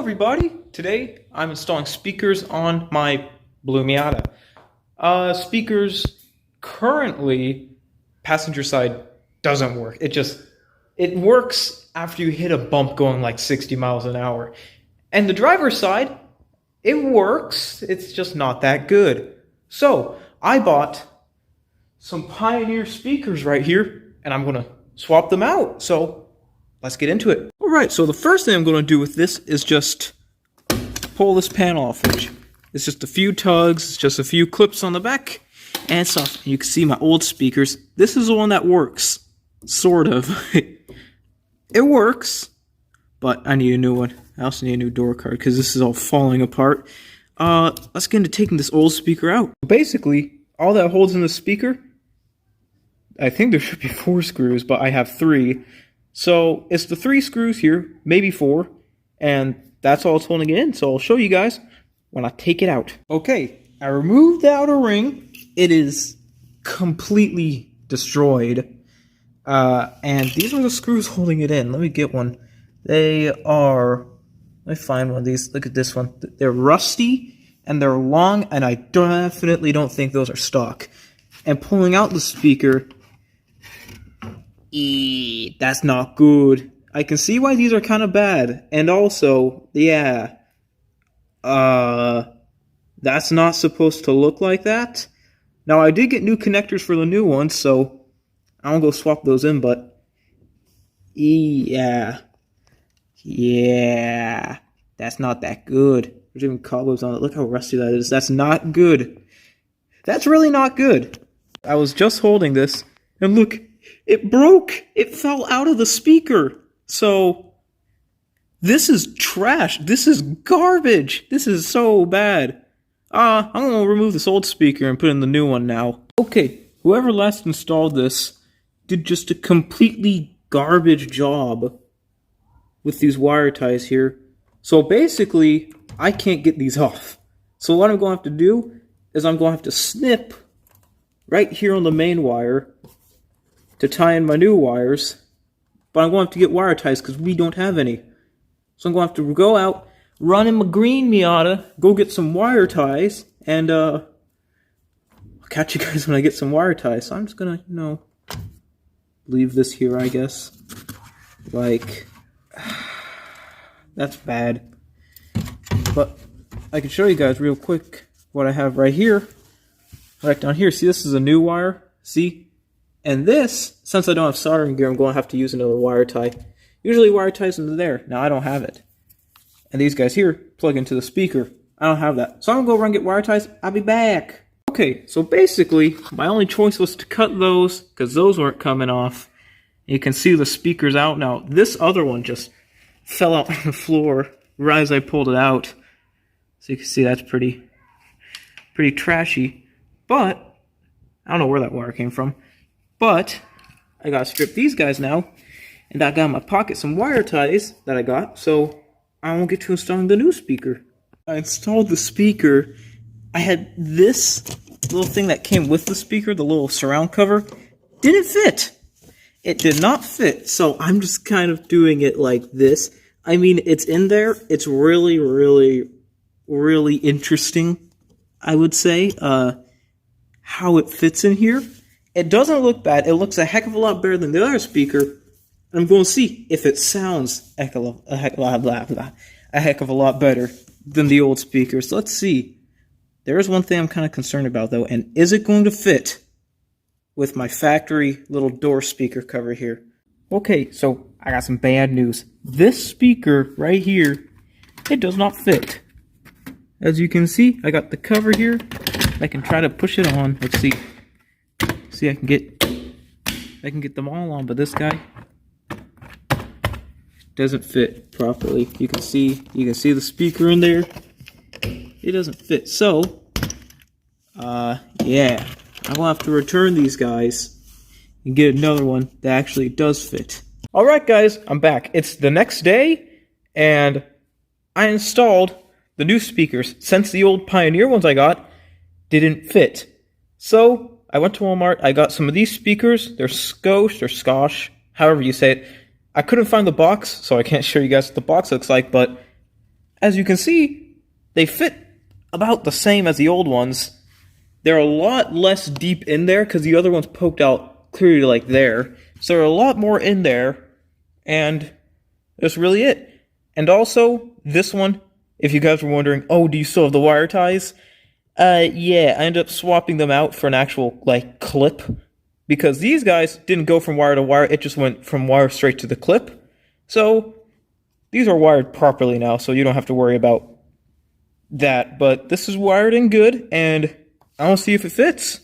everybody! Today I'm installing speakers on my blue Miata. Speakers currently, passenger side doesn't work. It works after you hit a bump going like 60 miles an hour. And the driver's side, it works, it's just not that good. So I bought some Pioneer speakers right here and I'm gonna swap them out. So let's get into it. Alright, so the first thing I'm going to do with this is just pull this panel off, which is just a few tugs, just a few clips on the back, and stuff. And you can see my old speakers. This is the one that works. Sort of. It works, but I need a new one. I also need a new door card, because this is all falling apart. Let's get into taking this old speaker out. Basically, all that holds in the speaker, I think there should be 4 screws, but I have 3. So it's the 3 screws here, maybe 4, and that's all it's holding it in. So I'll show you guys when I take it out. Okay, I removed the outer ring. It is completely destroyed. And these are the screws holding it in. Let me get one. They are, let me find one of these. Look at this one. They're rusty and they're long, and I definitely don't think those are stock. And pulling out the speaker, that's not good. I can see why these are kind of bad. And also, yeah, that's not supposed to look like that. Now, I did get new connectors for the new ones, so I'll go swap those in, but yeah, that's not that good. There's even cobwebs on it. Look how rusty that is. That's not good. That's really not good. I was just holding this, and look, it broke. It fell out of the speaker. So this is trash. This is garbage. This is so bad. I'm going to remove this old speaker and put in the new one now. Okay, whoever last installed this did just a completely garbage job with these wire ties here. So basically, I can't get these off. So what I'm going to have to do is I'm going to have to snip right here on the main wire to tie in my new wires, but I'm going to have to get wire ties because we don't have any. So I'm going to have to go out, run in my green Miata, go get some wire ties, and I'll catch you guys when I get some wire ties. So I'm just going to, leave this here, I guess. Like, that's bad. But I can show you guys real quick what I have right here. Right down here. See, this is a new wire. See? And this, since I don't have soldering gear, I'm going to have to use another wire tie. Usually wire ties into there. Now I don't have it. And these guys here plug into the speaker. I don't have that. So I'm going to go run and get wire ties. I'll be back. Okay, so basically, my only choice was to cut those, because those weren't coming off. You can see the speaker's out now. This other one just fell out on the floor right as I pulled it out. So you can see that's pretty trashy. But, I don't know where that wire came from. But, I gotta strip these guys now, and I got in my pocket some wire ties that I got, so I won't get to installing the new speaker. I installed the speaker. I had this little thing that came with the speaker, the little surround cover, didn't fit. It did not fit, so I'm just kind of doing it like this. I mean, it's in there. It's really, really, really interesting, I would say, how it fits in here. It doesn't look bad. It looks a heck of a lot better than the other speaker. And I'm going to see if it sounds a heck of a lot better than the old speakers. Let's see. There is one thing I'm kind of concerned about, though, and is it going to fit with my factory little door speaker cover here? Okay, so I got some bad news. This speaker right here, it does not fit. As you can see, I got the cover here. I can try to push it on. Let's see. See, I can get them all on, but this guy doesn't fit properly. You can see the speaker in there. It doesn't fit. So, yeah, I'm gonna have to return these guys and get another one that actually does fit. All right, guys, I'm back. It's the next day, and I installed the new speakers since the old Pioneer ones I got didn't fit. So I went to Walmart, I got some of these speakers. They're Skosh or Skosh, however you say it. I couldn't find the box, so I can't show you guys what the box looks like, but as you can see, they fit about the same as the old ones. They're a lot less deep in there because the other ones poked out clearly like there. So they're a lot more in there, and that's really it. And also, this one, if you guys were wondering, oh, do you still have the wire ties? Yeah, I ended up swapping them out for an actual, like, clip. Because these guys didn't go from wire to wire, it just went from wire straight to the clip. So, these are wired properly now, so you don't have to worry about that. But this is wired in good, and I want to see if it fits.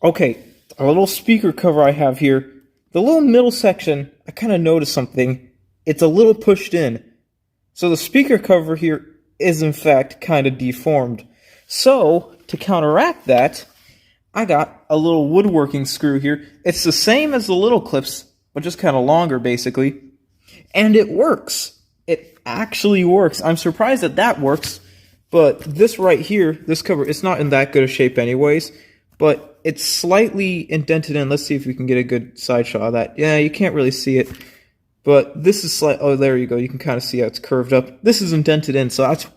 Okay, a little speaker cover I have here. The little middle section, I kind of noticed something. It's a little pushed in. So the speaker cover here is in fact kind of deformed. So, to counteract that, I got a little woodworking screw here. It's the same as the little clips, but just kind of longer basically. And it works. It actually works. I'm surprised that that works, but this right here, this cover, it's not in that good a shape anyways, but it's slightly indented in. Let's see if we can get a good side shot of that. Yeah, you can't really see it. But this is oh, there you go. You can kind of see how it's curved up. This is indented in, so that's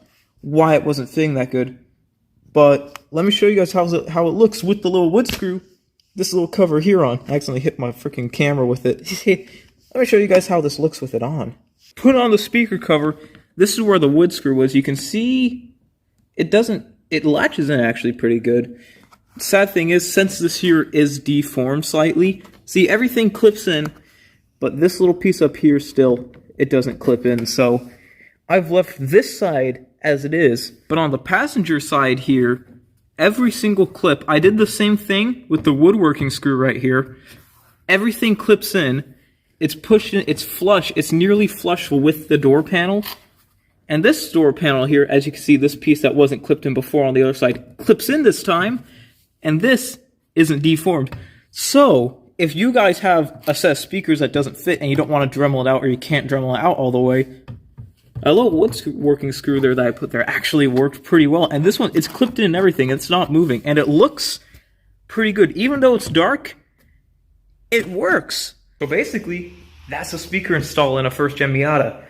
why it wasn't fitting that good. But let me show you guys how it looks with the little wood screw. This little cover here on. I accidentally hit my freaking camera with it. Let me show you guys how this looks with it on. Put on the speaker cover. This is where the wood screw was. You can see it latches in actually pretty good. Sad thing is, since this here is deformed slightly, see everything clips in, but this little piece up here still, it doesn't clip in, so I've left this side as it is. But on the passenger side here, every single clip, I did the same thing with the woodworking screw right here. Everything clips in, it's pushed in, it's flush, it's nearly flush with the door panel. And this door panel here, as you can see, this piece that wasn't clipped in before on the other side, clips in this time, and this isn't deformed. So, if you guys have a set of speakers that doesn't fit and you don't want to Dremel it out, or you can't Dremel it out all the way, a little woodworking screw there that I put there actually worked pretty well. And this one, it's clipped in and everything, it's not moving, and it looks pretty good. Even though it's dark, it works. So basically, that's a speaker install in a first-gen Miata.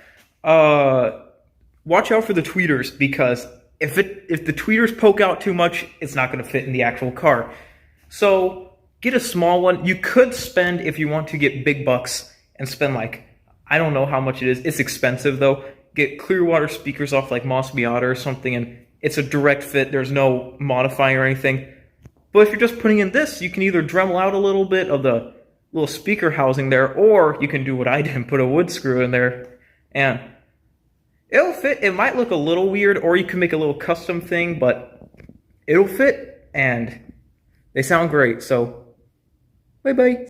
Watch out for the tweeters, because if the tweeters poke out too much, it's not going to fit in the actual car. So get a small one. You could spend, if you want to get big bucks, and spend like, I don't know how much it is. It's expensive though. Get Clearwater speakers off like Moss Miata or something, and it's a direct fit. There's no modifying or anything. But if you're just putting in this, you can either Dremel out a little bit of the little speaker housing there, or you can do what I did and put a wood screw in there, and it'll fit. It might look a little weird, or you can make a little custom thing, but it'll fit, and they sound great, so bye-bye.